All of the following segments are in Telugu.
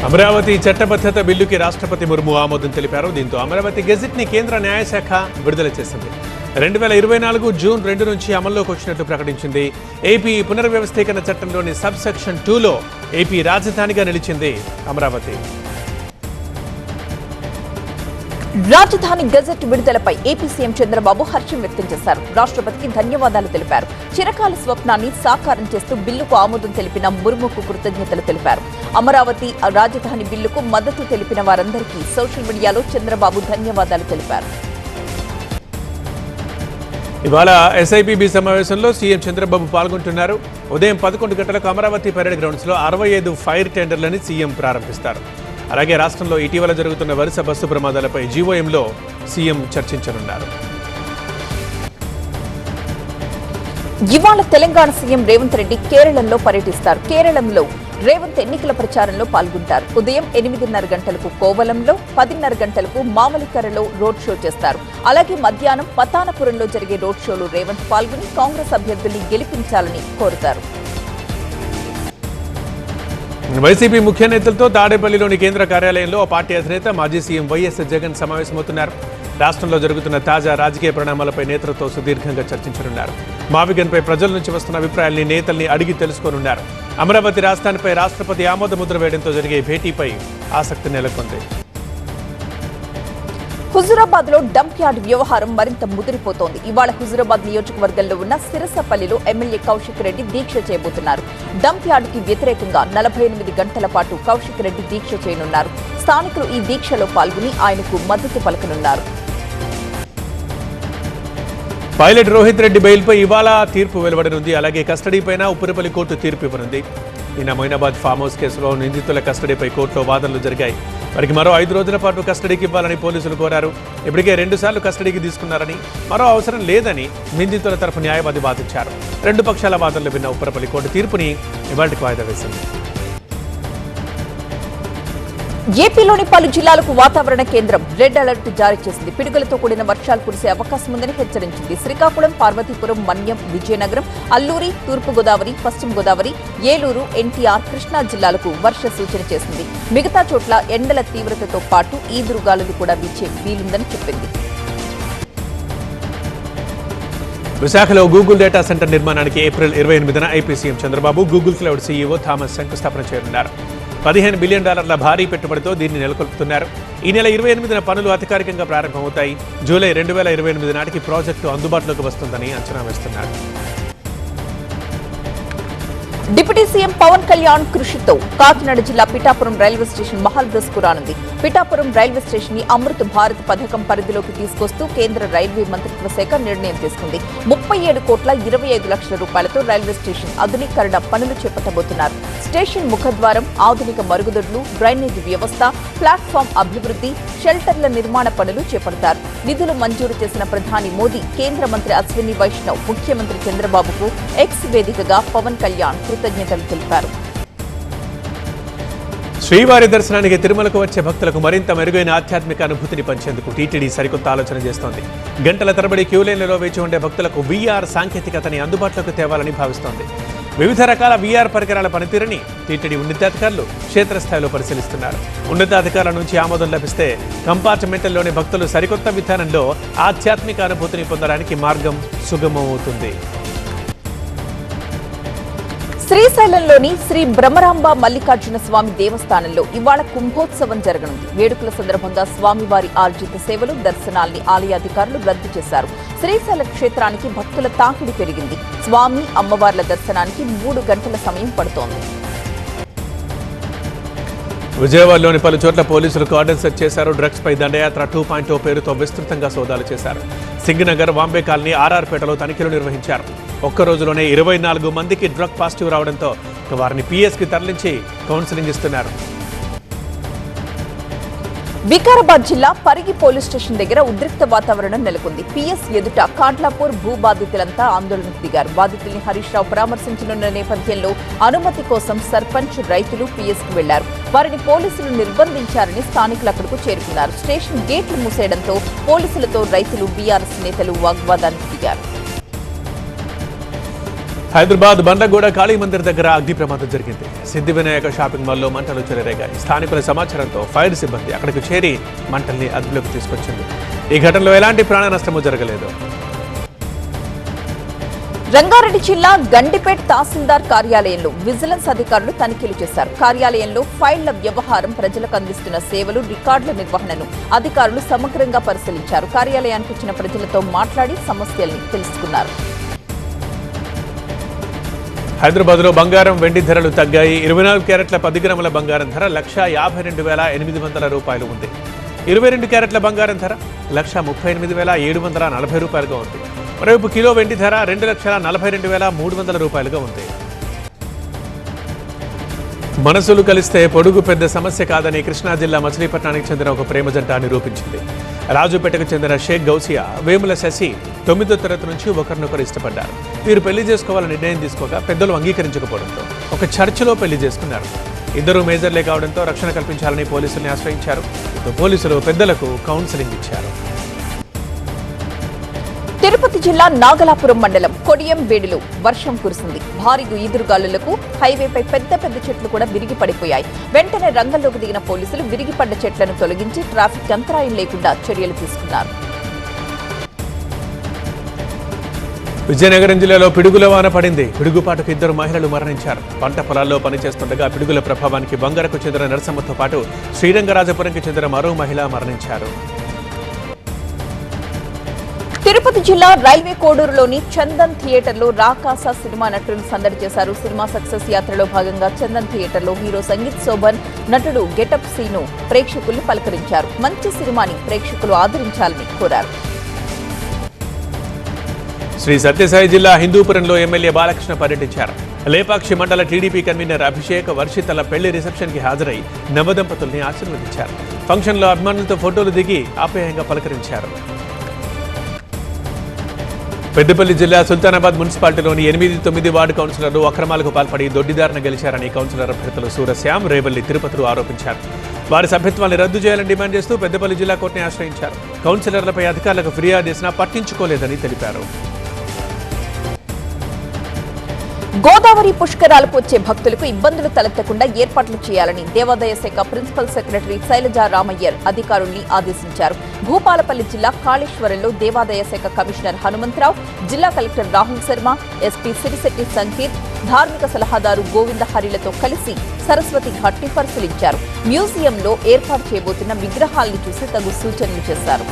అమరావతి చట్టబద్ధత బిల్లుకి రాష్ట్రపతి ముర్ము ఆమోదం తెలిపారు. దీంతో అమరావతి గెజిట్ ని కేంద్ర న్యాయశాఖ విడుదల చేసింది. 2024 జూన్ 2 నుంచి అమల్లోకి వచ్చినట్లు ప్రకటించింది. ఏపీ పునర్వ్యవస్థీకరణ చట్టంలోని సబ్ సెక్షన్ 2లో ఏపీ రాజధానిగా నిలిచింది అమరావతి. రాజధాని గెజెట్ విడుదలపై ఏపీ సీఎం చంద్రబాబు హర్షం వ్యక్తం చేశారు. రాష్ట్రపతికి ధన్యవాదాలు తెలిపారు. చిరకాల స్వప్నాన్ని సాకారం చేస్తూ బిల్లుకు ఆమోదం తెలిపిన ముర్ముకు కృతజ్ఞతలు తెలిపారు. అమరావతి రాజధాని బిల్లుకు మద్దతు తెలిపిన వారందరికీ సోషల్ మీడియాలో చంద్రబాబు ధన్యవాదాలు తెలిపారు. ఇవాళ ఎస్ఐపిబి సమావేశంలో సీఎం చంద్రబాబు పాల్గొంటున్నారు. ఉదయం 11 గంటలకు అమరావతి పరేడ్ గ్రౌండ్స్ లో 65 ఫైర్ టెండర్లని సీఎం ప్రారంభిస్తారు. అలాగే రాష్ట్రంలో ఇటీవల జరుగుతున్న వరుస బస్సు ప్రమాదాలపై జీవోఎంలో సీఎం చర్చించనున్నారు. ఇవాళ తెలంగాణ సీఎం రేవంత్ రెడ్డి కేరళంలో పర్యటిస్తారు. కేరళంలో రేవంత్ ఎన్నికల ప్రచారంలో పాల్గొంటారు. ఉదయం 8:30 గంటలకు కోవలంలో, 10:30 గంటలకు మామలికరలో రోడ్ షో చేస్తారు. అలాగే మధ్యాహ్నం పతానపురంలో జరిగే రోడ్ షోలో రేవంత్ పాల్గొని కాంగ్రెస్ అభ్యర్థుల్ని గెలిపించాలని కోరుతారు. వైసీపీ ముఖ్య నేతలతో తాడేపల్లిలోని కేంద్ర కార్యాలయంలో ఆ పార్టీ అధినేత మాజీ సీఎం వైఎస్ జగన్ సమావేశమవుతున్నారు. రాష్ట్రంలో జరుగుతున్న తాజా రాజకీయ పరిణామాలపై నేతలతో సుదీర్ఘంగా చర్చించనున్నారు. మావిగన్పై ప్రజల నుంచి వస్తున్న అభిప్రాయాల్ని నేతల్ని అడిగి తెలుసుకోనున్నారు. అమరావతి రాజధానిపై రాష్ట్రపతి ఆమోద ముద్ర వేయడంతో జరిగే భేటీపై ఆసక్తి నెలకొంది. హుజూరాబాద్ లో డంప్ యార్డ్ వ్యవహారం మరింత ముదిరిపోతోంది. ఇవాళ హుజూరాబాద్ నియోజకవర్గంలో ఉన్న సిరసపల్లిలో ఎమ్మెల్యే కౌశిక్ రెడ్డి దీక్ష చేయబోతున్నారు. డంప్ యార్డ్ కి వ్యతిరేకంగా 48 గంటల పాటు కౌశిక్ రెడ్డి దీక్ష చేయనున్నారు. స్థానికులు ఈ దీక్షలో పాల్గొని ఆయనకు మద్దతు పలకనున్నారు. పైలట్ రోహిత్ రెడ్డి బెయిల్పై ఇవాళ తీర్పు వెలువడనుంది. అలాగే కస్టడీపైన ఉప్పరపల్లి కోర్టు తీర్పు ఇవ్వనుంది. నిన్న మొయినాబాద్ ఫామ్ హౌస్ కేసులో నిందితుల కస్టడీపై కోర్టులో వాదనలు జరిగాయి. వారికి మరో 5 రోజుల పాటు కస్టడీకి ఇవ్వాలని పోలీసులు కోరారు. ఇప్పటికే 2 సార్లు కస్టడీకి తీసుకున్నారని, మరో అవసరం లేదని నిందితుల తరఫు న్యాయవాది వాదించారు. 2 పక్షాల వాదనలు విన్న ఉప్పరపల్లి కోర్టు తీర్పుని ఇవాళకి వాయిదా వేసింది. ఏపీలోని పలు జిల్లాలకు వాతావరణ కేంద్రం రెడ్ అలర్ట్ జారీ చేసింది. పిడుగులతో కూడిన వర్షాలు కురిసే అవకాశం ఉందని హెచ్చరించింది. శ్రీకాకుళం, పార్వతీపురం, మన్యం, విజయనగరం, అల్లూరి, తూర్పుగోదావరి, పశ్చిమ గోదావరి, ఏలూరు, ఎన్టీఆర్, కృష్ణా జిల్లాలకు వర్ష సూచన చేసింది. మిగతా చోట్ల ఎండల తీవ్రతతో పాటు ఈదురుగాలులు కూడా వీచే వీలుందని చెప్పింది. విశాఖలో గూగుల్ డేటా సెంటర్ నిర్మాణానికి ఏప్రిల్ 28న AP CM Chandrababu, Google cloud CEO Thomas శంకుస్థాపన చేయనున్నారు. $15 బిలియన్ భారీ పెట్టుబడితో దీన్ని నెలకొల్పుతున్నారు. ఈ నెల 28న పనులు అధికారికంగా ప్రారంభమవుతాయి. జూలై 2028 నాటికి ప్రాజెక్టు అందుబాటులోకి వస్తుందని అంచనా వేస్తున్నారు. డిప్యూటీ సీఎం పవన్ కళ్యాణ్ కృషితో కాకినాడ జిల్లా పిఠాపురం రైల్వే స్టేషన్ మహల్ దశకు రానుంది. పిఠాపురం రైల్వే స్టేషన్ ని అమృత్ భారత్ పథకం పరిధిలోకి తీసుకొస్తూ కేంద్ర రైల్వే మంత్రిత్వ శాఖ నిర్ణయం తీసుకుంది. 37,25,00,000 రూపాయలతో రైల్వే స్టేషన్ ఆధునీకరణ పనులు చేపట్టబోతున్నారు. స్టేషన్ ముఖద్వారం, ఆధునిక మరుగుదొడ్లు, డ్రైనేజ్ వ్యవస్థ, ప్లాట్ఫామ్ అభివృద్ధి, షెల్టర్ల నిర్మాణ పనులు చేపడతారు. నిధులు మంజూరు చేసిన ప్రధాని మోదీ, కేంద్ర మంత్రి అశ్విని వైష్ణవ్, ముఖ్యమంత్రి చంద్రబాబుకు ఎక్స్ వేదికగా పవన్ కళ్యాణ్ కృతజ్ఞతలు తెలిపారు. శ్రీవారి దర్శనానికి తిరుమలకు వచ్చే భక్తులకు మరింత మెరుగైన ఆధ్యాత్మిక అనుభూతిని పంచేందుకు టీటీడీ సరికొత్త ఆలోచన చేస్తోంది. గంటల తరబడి క్యూలైన్లలో వేచి ఉండే భక్తులకు వీఆర్ సాంకేతికతని అందుబాటులోకి తేవాలని భావిస్తోంది. వివిధ రకాల వీఆర్ పరికరాల పనితీరుని టీటీడీ ఉన్నతాధికారులు క్షేత్రస్థాయిలో పరిశీలిస్తున్నారు. ఉన్నతాధికారుల నుంచి ఆమోదం లభిస్తే కంపార్ట్మెంట్లలోని భక్తులు సరికొత్త విధానంలో ఆధ్యాత్మిక అనుభూతిని పొందడానికి మార్గం సుగమమవుతుంది. శ్రీశైలంలోని శ్రీ బ్రహ్మరాంబ మల్లికార్జున స్వామి దేవస్థానంలో ఇవాళ కుంభోత్సవం జరగనుంది. వేడుకల సందర్భంగా స్వామివారి ఆర్జిత సేవలు, దర్శనాల్ని ఆలయ అధికారులు రద్దు చేశారు. శ్రీశైల క్షేత్రానికి భక్తుల తాకిడి పెరిగింది. స్వామి, అమ్మవార్ల దర్శనానికి 3 గంటల సమయం పడుతోంది. విజయవాడలోని పలు చోట్ల పోలీసులు కార్డన్ సెర్చ్ చేశారు. డ్రగ్స్ పై దండయాత్ర 2.0 పేరుతో విస్తృతంగా సోదాలు చేశారు. సింగనగర్, వాంబే కాలనీ, ఆర్ఆర్పేటలో తనిఖీలు నిర్వహించారు. ఒక్క రోజులోనే 24 మందికి డ్రగ్ పాజిటివ్ రావడంతో వారిని పిఎస్కి తరలించి కౌన్సిలింగ్ ఇస్తున్నారు. వికారాబాద్ జిల్లా పరిగి పోలీస్ స్టేషన్ దగ్గర ఉద్రిక్త వాతావరణం నెలకొంది. పిఎస్ ఎదుట కాండ్లాపూర్ భూ బాధితులంతా ఆందోళనకు దిగారు. బాధితుల్ని హరీష్ రావు పరామర్శించనున్న నేపథ్యంలో అనుమతి కోసం సర్పంచ్, రైతులు పిఎస్ కు వెళ్లారు. వారిని పోలీసులు నిర్బంధించారని స్థానికులు అక్కడకు చేరుకున్నారు. స్టేషన్ గేట్లు మూసేయడంతో పోలీసులతో రైతులు, బీఆర్ఎస్ నేతలు వాగ్వాదానికి దిగారు. హైదరాబాద్ బండ్లగూడ కాళీ మందిర్ దగ్గర అగ్ని ప్రమాదం జరిగింది. సిద్ధి వినాయక షాపింగ్ మాల్లో మంటలు చెలరేగాయి. స్థానికుల సమాచారంతో ఫైర్ సిబ్బంది అక్కడికి చేరి మంటల్ని అదుపులోకి తీసుకొచ్చింది. ఈ ఘటనలో ఎలాంటి ప్రాణ నష్టము జరగలేదు. రంగారెడ్డి జిల్లా గండిపేట్ తహసీల్దార్ కార్యాలయంలో విజిలెన్స్ అధికారులు తనిఖీలు చేశారు. కార్యాలయంలో ఫైళ్ల వ్యవహారం, ప్రజలకు అందిస్తున్న సేవలు, రికార్డుల నిర్వహణను అధికారులు సమగ్రంగా పరిశీలించారు. కార్యాలయానికి వచ్చిన ప్రజలతో మాట్లాడి సమస్యల్ని తెలుసుకున్నారు. హైదరాబాద్లో బంగారం, వెండి ధరలు తగ్గాయి. 24 క్యారెట్ల 10 గ్రాముల బంగారం ధర 1,52,800 రూపాయలు ఉంది. 22 క్యారెట్ల బంగారం ధర 1,38,740 రూపాయలుగా ఉంది. మరోవైపు కిలో వెండి ధర 2,42,300 రూపాయలుగా ఉంది. మనసులు కలిస్తే పొడుగు పెద్ద సమస్య కాదని కృష్ణా జిల్లా మచిలీపట్నానికి చెందిన ఒక ప్రేమ జంట నిరూపించింది. రాజుపేటకు చెందిన షేక్ గౌసియా, వేముల శశి 9వ తరగతి నుంచి ఒకరినొకరు ఇష్టపడ్డారు. వీరు పెళ్లి చేసుకోవాలని నిర్ణయం తీసుకోగా పెద్దలు అంగీకరించకపోవడంతో ఒక చర్చిలో పెళ్లి చేసుకున్నారు. ఇద్దరు మేజర్లే కావడంతో రక్షణ కల్పించాలని పోలీసుల్ని ఆశ్రయించారు. పోలీసులు పెద్దలకు కౌన్సిలింగ్ ఇచ్చారు. తిరుపతి జిల్లా నాగలాపురం మండలం కొడియంబేడిలో వర్షం కురిసింది. భారీ ఈదురుగాలులకు హైవేపై పెద్ద పెద్ద చెట్లు కూడా విరిగి పడిపోయాయి. వెంటనే రంగంలోకి దిగిన పోలీసులు విరిగిపడ్డ చెట్లను తొలగించి ట్రాఫిక్ అంతరాయం లేకుండా చర్యలు తీసుకున్నారు. విజయనగరం జిల్లాలో పిడుగుల వాన పడింది. పిడుగుపాటుకు 2 మహిళలు మరణించారు. పంట పొలాల్లో పనిచేస్తుండగా పిడుగుల ప్రభావానికి బంగారకు చెందిన నరసమ్మతో పాటు శ్రీరంగరాజపురంకి చెందిన మరో మహిళ మరణించారు. తిరుపతి జిల్లా రైల్వే కోడూరులోని చందన్ థియేటర్లో రాకాస సినిమా నటులు సందడి చేశారు. సినిమా సక్సెస్ యాత్రలో భాగంగా చందన్ థియేటర్లో హీరో సంగీత్ శోభన్, నటుడు గెటప్ సీను ప్రేక్షకుల్ని పలకరించారు. మంచి సినిమాని ప్రేక్షకులు ఆదరించాలని కోరారు. శ్రీ సత్యసాయి జిల్లా హిందూపురంలో ఎమ్మెల్యే బాలకృష్ణ పర్యటించారు. లేపాక్షి మండల టీడీపీ కన్వీనర్ అభిషేక్, వర్షితల పెళ్లి రిసెప్షన్ కి హాజరై నవదంపతుల్ని ఆశీర్వదించారు. ఫంక్షన్లో అభిమానులతో ఫోటోలు దిగి ఆప్యాయంగా పలకరించారు. పెద్దపల్లి జిల్లా సుల్తానాబాద్ మున్సిపాలిటీలోని 8-9 వార్డు కౌన్సిలర్లు అక్రమాలకు పాల్పడి దొడ్డిదారిన గెలిచారని కౌన్సిలర్ అభ్యర్థులు సూరశ్యామ్, రేవల్లి తిరుపతులు ఆరోపించారు. వారి సభ్యత్వాన్ని రద్దు చేయాలని డిమాండ్ చేస్తూ పెద్దపల్లి జిల్లా కోర్టుని ఆశ్రయించారు. కౌన్సిలర్లపై అధికారులకు ఫిర్యాదు చేసినా పట్టించుకోలేదని తెలిపారు. గోదావరి పుష్కరాలకు వచ్చే భక్తులకు ఇబ్బందులు తలెత్తకుండా ఏర్పాట్లు చేయాలని దేవాదాయ శాఖ ప్రిన్సిపల్ సెక్రటరీ శైలజా రామయ్యర్ అధికారుల్ని ఆదేశించారు. భూపాలపల్లి జిల్లా కాళేశ్వరంలో దేవాదాయ శాఖ కమిషనర్ హనుమంతరావు, జిల్లా కలెక్టర్ రాహుల్ శర్మ, ఎస్పీ సిరిశెట్టి సంకీర్త్, ధార్మిక సలహాదారు గోవింద హరిలతో కలిసి సరస్వతి ఘాట్ని పరిశీలించారు. మ్యూజియంలో ఏర్పాటు చేయబోతున్న విగ్రహాల్ని చూసి తగు సూచనలు చేశారు.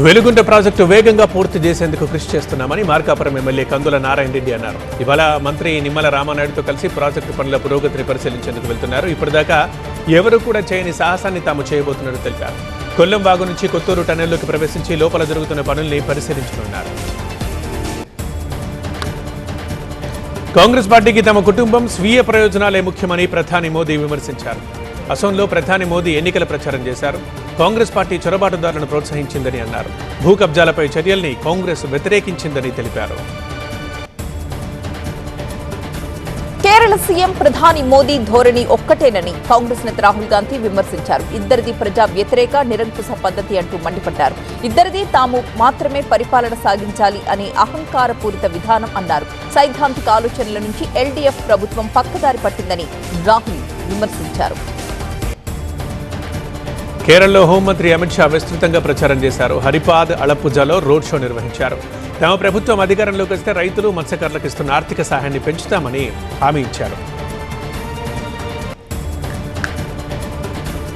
వెలుగుంట ప్రాజెక్టు వేగంగా పూర్తి చేసేందుకు కృషి చేస్తున్నామని మార్కాపురం ఎమ్మెల్యే కందుల నారాయణ రెడ్డి అన్నారు. ఇవాళ మంత్రి నిమ్మల రామానాయుడుతో కలిసి ప్రాజెక్టు పనుల పురోగతిని పరిశీలించేందుకు వెళ్తున్నారు. ఇప్పటిదాకా ఎవరు కూడా చేయని సాహసాన్ని తాము చేయబోతున్నట్టు తెలిపారు. కొల్లం వాగు నుంచి కొత్తూరు టన్నెల్లోకి ప్రవేశించి లోపల జరుగుతున్న పనుల్ని పరిశీలించనున్నారు. కాంగ్రెస్ పార్టీకి తమ కుటుంబం, స్వీయ ప్రయోజనాలే ముఖ్యమని ప్రధాని మోదీ విమర్శించారు. అసోంలో ప్రధాని మోదీ ఎన్నికల ప్రచారం చేశారు. కాంగ్రెస్ పార్టీ చొరబాటుదారులను ప్రోత్సహించిందని అన్నారు. భూ కబ్జాలపై చర్యల్ని కాంగ్రెస్ వ్యతిరేకించిందని తెలిపారు. కేరళ సీఎం ప్రధాని మోదీ ధోరణి ఒక్కటేనని కాంగ్రెస్ నేత రాహుల్ గాంధీ విమర్శించారు. ఇద్దరిది ప్రజా వ్యతిరేక, నిరంకుశ పద్ధతి అంటూ మండిపడ్డారు. ఇద్దరిది తాము మాత్రమే పరిపాలన సాగించాలి అనే అహంకారపూరిత విధానం అన్నారు. సైద్ధాంతిక ఆలోచనల నుంచి ఎల్డీఎఫ్ ప్రభుత్వం పక్కదారి పట్టిందని రాహుల్ విమర్శించారు. కేరళలో హోంమంత్రి అమిత్ షా విస్తృతంగా ప్రచారం చేశారు. హరిపాద్, అళప్పుజాలో రోడ్ షో నిర్వహించారు. తమ ప్రభుత్వం అధికారంలోకి వస్తే రైతులు, మత్స్యకారులకు ఇస్తున్న ఆర్థిక సహాయాన్ని పెంచుతామని హామీ ఇచ్చారు.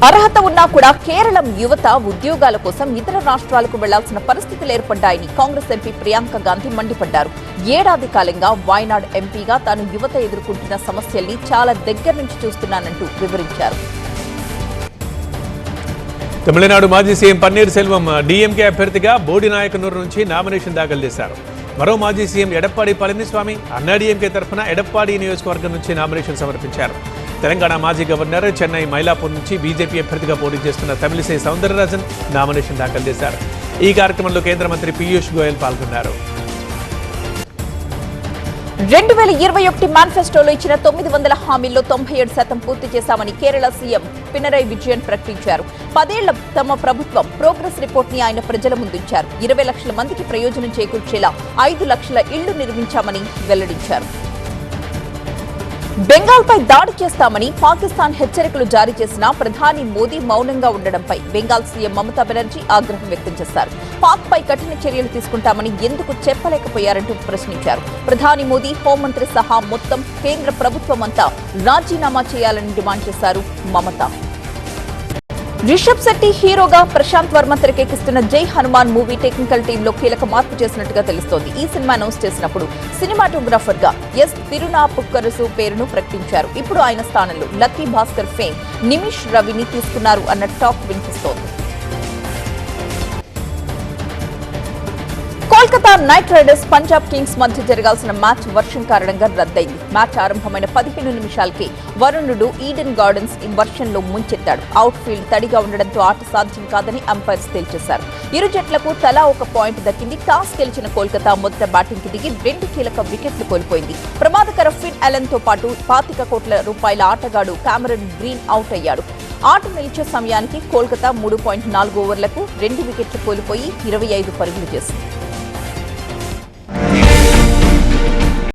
అర్హత ఉన్నా కూడా కేరళం యువత ఉద్యోగాల కోసం ఇతర రాష్ట్రాలకు వెళ్లాల్సిన పరిస్థితులు ఏర్పడ్డాయని కాంగ్రెస్ ఎంపీ ప్రియాంక గాంధీ మండిపడ్డారు. ఏడాది కాలంగా వాయనాడ్ ఎంపీగా తాను యువత ఎదుర్కొంటున్న సమస్యల్ని చాలా దగ్గర నుంచి చూస్తున్నానంటూ వివరించారు. తమిళనాడు మాజీ సీఎం పన్నీర్ సెల్వం డీఎంకే అభ్యర్థిగా బోడినాయకనూరు నుంచి నామినేషన్ దాఖలు చేశారు. మరో మాజీ సీఎం ఎడప్పాడి పళనిస్వామి అన్నాడీఎంకే తరఫున ఎడప్పాడి నియోజకవర్గం నుంచి నామినేషన్ సమర్పించారు. తెలంగాణ మాజీ గవర్నర్, చెన్నై మైలాపూర్ నుంచి బీజేపీ అభ్యర్థిగా పోటీ చేస్తున్న తమిళిసై సౌందరరాజన్ నామినేషన్ దాఖలు చేశారు. ఈ కార్యక్రమంలో కేంద్ర మంత్రి పీయూష్ గోయల్ పాల్గొన్నారు. 2021 మేనిఫెస్టోలో ఇచ్చిన 900 హామీల్లో 97% పూర్తి చేశామని కేరళ సీఎం పినరై విజయన్ ప్రకటించారు. 10 ఏళ్ల తమ ప్రభుత్వం ప్రోగ్రెస్ రిపోర్ట్ ని ఆయన ప్రజల ముందుంచారు. 20 లక్షల మందికి ప్రయోజనం చేకూర్చేలా 5 లక్షల ఇళ్లు నిర్మించామని వెల్లడించారు. బెంగాల్పై దాడి చేస్తామని పాకిస్తాన్ హెచ్చరికలు జారీ చేసినా ప్రధాని మోదీ మౌనంగా ఉండడంపై బెంగాల్ సీఎం మమతా బెనర్జీ ఆగ్రహం వ్యక్తం చేశారు. పాక్పై కఠిన చర్యలు తీసుకుంటామని ఎందుకు చెప్పలేకపోయారంటూ ప్రశ్నించారు. ప్రధాని మోదీ, హోంమంత్రి సహా మొత్తం కేంద్ర ప్రభుత్వమంతా రాజీనామా చేయాలని డిమాండ్ చేశారు మమతా. రిషబ్ శెట్టి హీరోగా ప్రశాంత్ వర్మ తెరకెక్కిస్తున్న జై హనుమాన్ మూవీ టెక్నికల్ టీంలో కీలక మార్పు చేసినట్టుగా తెలుస్తోంది. ఈ సినిమా అనౌన్స్ చేసినప్పుడు సినిమాటోగ్రాఫర్ గా ఎస్ తిరునాపుక్కరసు పేరును ప్రకటించారు. ఇప్పుడు ఆయన స్థానంలో లక్కీ భాస్కర్ ఫేమ్ నిమిష్ రవిని తీసుకున్నారు అన్న టాక్ వినిపిస్తోంది. Kolkata night riders Punjab Kings మధ్య జరగాల్సిన మ్యాచ్ వర్షం కారణంగా రద్దయింది. మ్యాచ్ ఆరంభమైన 15 నిమిషాలకే వరుణుడు ఈడెన్ గార్డెన్స్ వర్షంలో ముంచెత్తాడు. అవుట్ ఫీల్డ్ తడిగా ఉండడంతో ఆట సాధ్యం కాదని అంపైర్స్ తేల్చేశారు. ఇరు జట్లకు తలా ఒక పాయింట్ దక్కింది. టాస్ గెలిచిన కోల్కతా మొదట బ్యాటింగ్ కి దిగి 2 కీలక వికెట్లు కోల్పోయింది. ప్రమాదకర ఫిన్ అలెన్ తో పాటు 25 కోట్ల రూపాయల ఆటగాడు కామరన్ గ్రీన్ అవుట్ అయ్యాడు. ఆట నిలిచే సమయానికి కోల్కతా 3.4 ఓవర్లకు 2 వికెట్లు కోల్పోయి 25 పరుగులు చేసింది.